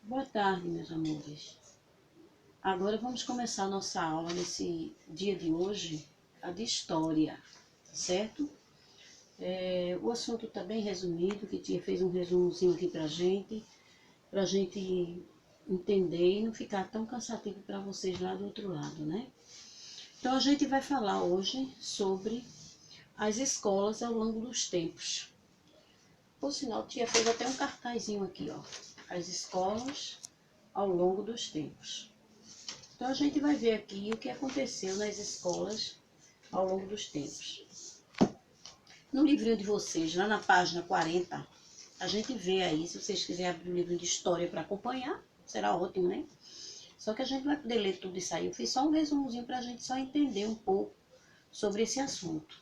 Boa tarde, meus amores. Agora vamos começar a nossa aula nesse dia de hoje, a de história, certo? O assunto está bem resumido, que Tia fez um resumozinho aqui pra gente entender e não ficar tão cansativo para vocês lá do outro lado, né? Então a gente vai falar hoje sobre as escolas ao longo dos tempos. Por sinal, Tia fez até um cartazinho aqui, ó. As escolas ao longo dos tempos. Então a gente vai ver aqui o que aconteceu nas escolas ao longo dos tempos. No livrinho de vocês, lá na página 40, a gente vê aí, se vocês quiserem abrir o livro de história para acompanhar, será ótimo, né? Só que a gente vai poder ler tudo isso aí. Eu fiz só um resumozinho para a gente só entender um pouco sobre esse assunto.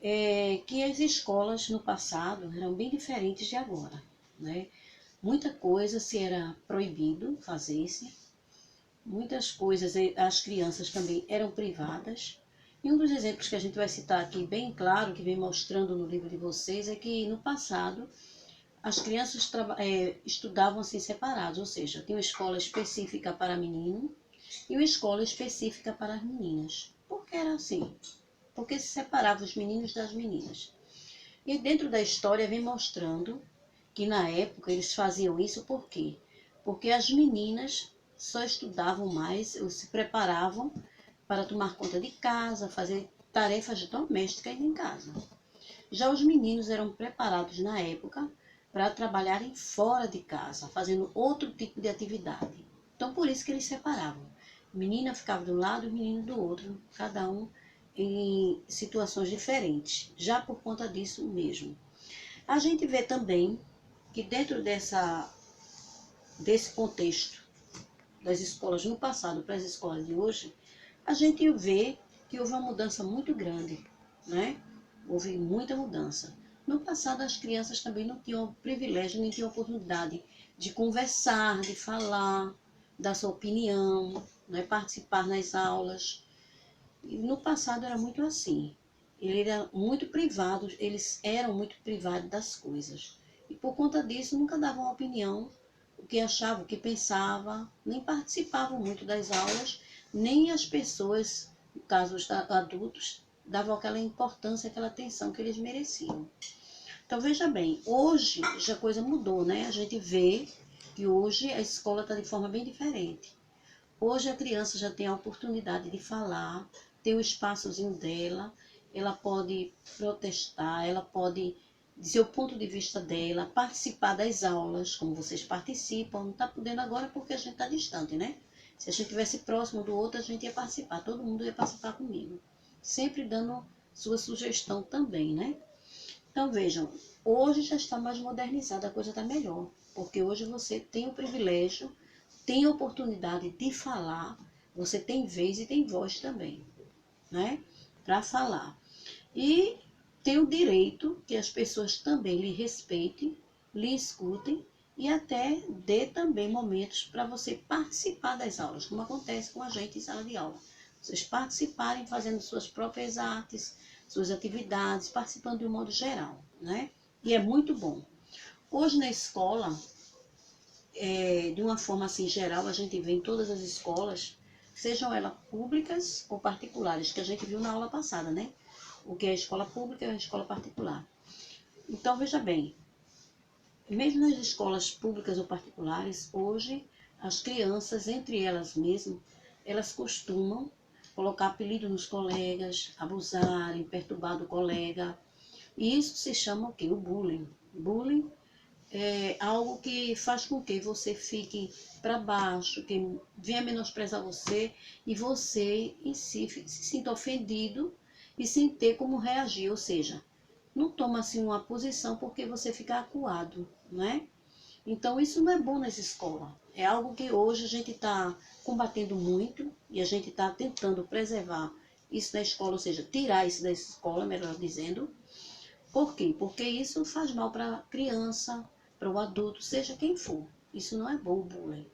Que as escolas no passado eram bem diferentes de agora, né? Muita coisa se era proibido fazer-se. Muitas coisas as crianças também eram privadas. E um dos exemplos que a gente vai citar aqui, bem claro, que vem mostrando no livro de vocês, é que no passado as crianças estudavam assim separados, ou seja, tinha uma escola específica para menino e uma escola específica para as meninas. Por que era assim? Porque se separava os meninos das meninas. E dentro da história vem mostrando que na época eles faziam isso por quê? Porque as meninas só estudavam mais, ou se preparavam para tomar conta de casa, fazer tarefas domésticas em casa. Já os meninos eram preparados na época para trabalharem fora de casa, fazendo outro tipo de atividade. Então por isso que eles separavam. Menina ficava de um lado e menino do outro, cada um em situações diferentes, já por conta disso mesmo. A gente vê também que dentro desse contexto das escolas no passado para as escolas de hoje, a gente vê que houve uma mudança muito grande, né? Houve muita mudança. No passado, as crianças também não tinham privilégio, nem tinham oportunidade de conversar, de falar, dar sua opinião, né? Participar nas aulas. E no passado era muito assim. Eles eram muito privados das coisas. E por conta disso nunca davam uma opinião, o que achavam, o que pensavam, nem participavam muito das aulas, nem as pessoas, no caso os adultos, davam aquela importância, aquela atenção que eles mereciam. Então veja bem, hoje já a coisa mudou, né? A gente vê que hoje a escola está de forma bem diferente. Hoje a criança já tem a oportunidade de falar, ter o espaçozinho dela, ela pode protestar, ela pode dizer o ponto de vista dela, participar das aulas, como vocês participam. Não está podendo agora porque a gente está distante, né? Se a gente estivesse próximo do outro, a gente ia participar, todo mundo ia participar comigo. Sempre dando sua sugestão também, né? Então vejam, hoje já está mais modernizada, a coisa está melhor, porque hoje você tem o privilégio, tem a oportunidade de falar, você tem vez e tem voz também, né? Para falar. E tem o direito que as pessoas também lhe respeitem, lhe escutem e até dê também momentos para você participar das aulas, como acontece com a gente em sala de aula. Vocês participarem fazendo suas próprias artes, suas atividades, participando de um modo geral, né? E é muito bom. Hoje na escola, de uma forma assim geral, a gente vê em todas as escolas, sejam elas públicas ou particulares, que a gente viu na aula passada, né? O que é a escola pública e a escola particular. Então, veja bem, mesmo nas escolas públicas ou particulares, hoje as crianças, entre elas mesmas, elas costumam colocar apelido nos colegas, abusarem, perturbar do colega. E isso se chama o quê? O bullying. Bullying é algo que faz com que você fique para baixo, que venha menosprezar você e você em si se sinta ofendido e sem ter como reagir, ou seja, não toma assim uma posição porque você fica acuado, né? Então isso não é bom nessa escola. É algo que hoje a gente está combatendo muito e a gente está tentando preservar isso da escola, ou seja, tirar isso da escola, melhor dizendo. Por quê? Porque isso faz mal para a criança, para o adulto, seja quem for. Isso não é bom, o bullying,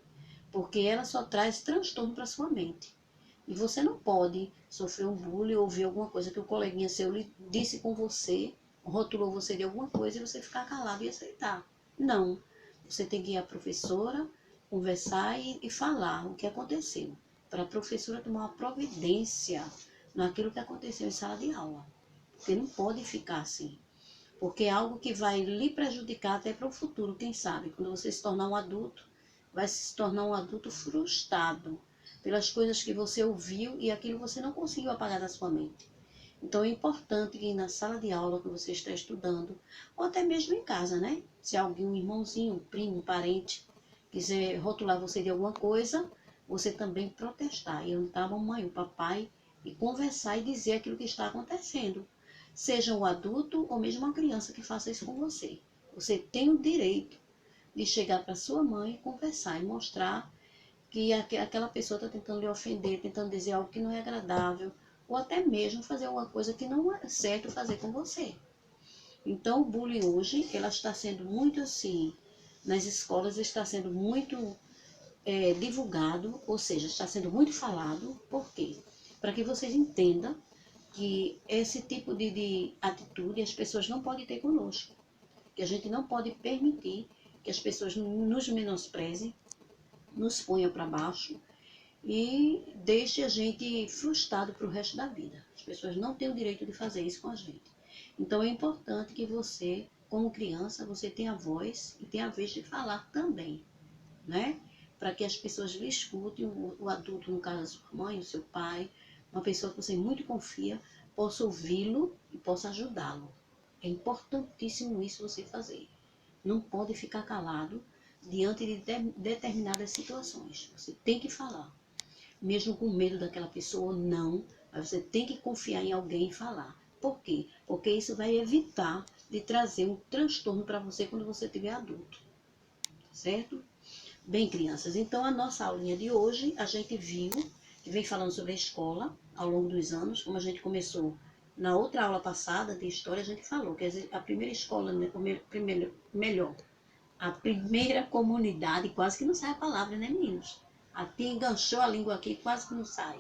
porque ela só traz transtorno para sua mente. E você não pode sofrer um bullying ou ver alguma coisa que o coleguinha seu disse com você, rotulou você de alguma coisa e você ficar calado e aceitar. Não. Você tem que ir à professora, conversar e falar o que aconteceu, para a professora tomar uma providência naquilo que aconteceu em sala de aula. Porque não pode ficar assim. Porque é algo que vai lhe prejudicar até para o futuro, quem sabe. Quando você se tornar um adulto, vai se tornar um adulto frustrado pelas coisas que você ouviu e aquilo você não conseguiu apagar da sua mente. Então é importante que na sala de aula que você está estudando, ou até mesmo em casa, né? Se alguém, um irmãozinho, um primo, um parente, quiser rotular você de alguma coisa, você também protestar. E orientar a mamãe, o papai, e conversar e dizer aquilo que está acontecendo. Seja um adulto ou mesmo uma criança que faça isso com você. Você tem o direito de chegar para sua mãe e conversar e mostrar que aquela pessoa está tentando lhe ofender, tentando dizer algo que não é agradável, ou até mesmo fazer alguma coisa que não é certo fazer com você. Então, o bullying hoje, ela está sendo muito assim, nas escolas está sendo muito divulgado, ou seja, está sendo muito falado. Por quê? Para que vocês entendam que esse tipo de atitude as pessoas não podem ter conosco, que a gente não pode permitir que as pessoas nos menosprezem, nos ponham para baixo e deixe a gente frustrado para o resto da vida. As pessoas não têm o direito de fazer isso com a gente. Então é importante que você, como criança, você tenha a voz e tenha a vez de falar também, né? Para que as pessoas lhe escutem, o adulto, no caso a sua mãe, o seu pai, uma pessoa que você muito confia, possa ouvi-lo e possa ajudá-lo. É importantíssimo isso você fazer. Não pode ficar calado diante de determinadas situações. Você tem que falar. Mesmo com medo daquela pessoa ou não, mas você tem que confiar em alguém e falar. Por quê? Porque isso vai evitar de trazer um transtorno para você quando você estiver adulto. Certo? Bem, crianças, então a nossa aulinha de hoje, a gente viu, que vem falando sobre a escola ao longo dos anos, como a gente começou na outra aula passada de história, a gente falou que a primeira escola, né, a primeira comunidade, quase que não sai a palavra, né, meninos? A tia enganchou a língua aqui, quase que não sai.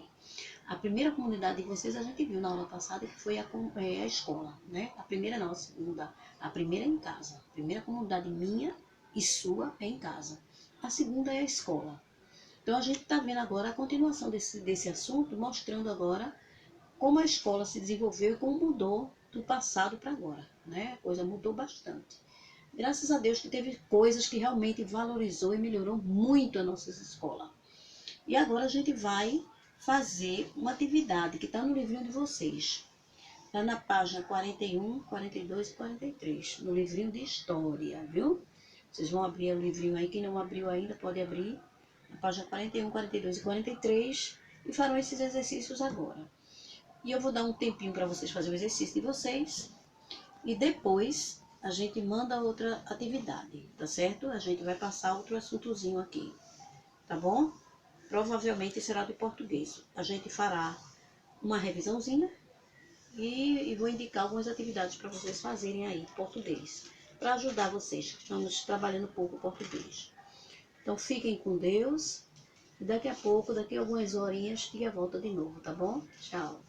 A primeira comunidade de vocês a gente viu na aula passada, que foi a escola, né? A primeira não, a segunda. A primeira é em casa. A primeira comunidade minha e sua é em casa. A segunda é a escola. Então a gente está vendo agora a continuação desse assunto, mostrando agora como a escola se desenvolveu e como mudou do passado para agora, né? A coisa mudou bastante. Graças a Deus que teve coisas que realmente valorizou e melhorou muito a nossa escola. E agora a gente vai fazer uma atividade que está no livrinho de vocês. Está na página 41, 42 e 43, no livrinho de história, viu? Vocês vão abrir o livrinho aí, quem não abriu ainda pode abrir, na página 41, 42 e 43, e farão esses exercícios agora. E eu vou dar um tempinho para vocês fazerem o exercício de vocês, e depois a gente manda outra atividade, tá certo? A gente vai passar outro assuntozinho aqui, tá bom? Provavelmente será do português. A gente fará uma revisãozinha e vou indicar algumas atividades para vocês fazerem aí, português, para ajudar vocês que estamos trabalhando pouco português. Então fiquem com Deus e daqui a pouco, daqui a algumas horinhas, tia volta de novo, tá bom? Tchau.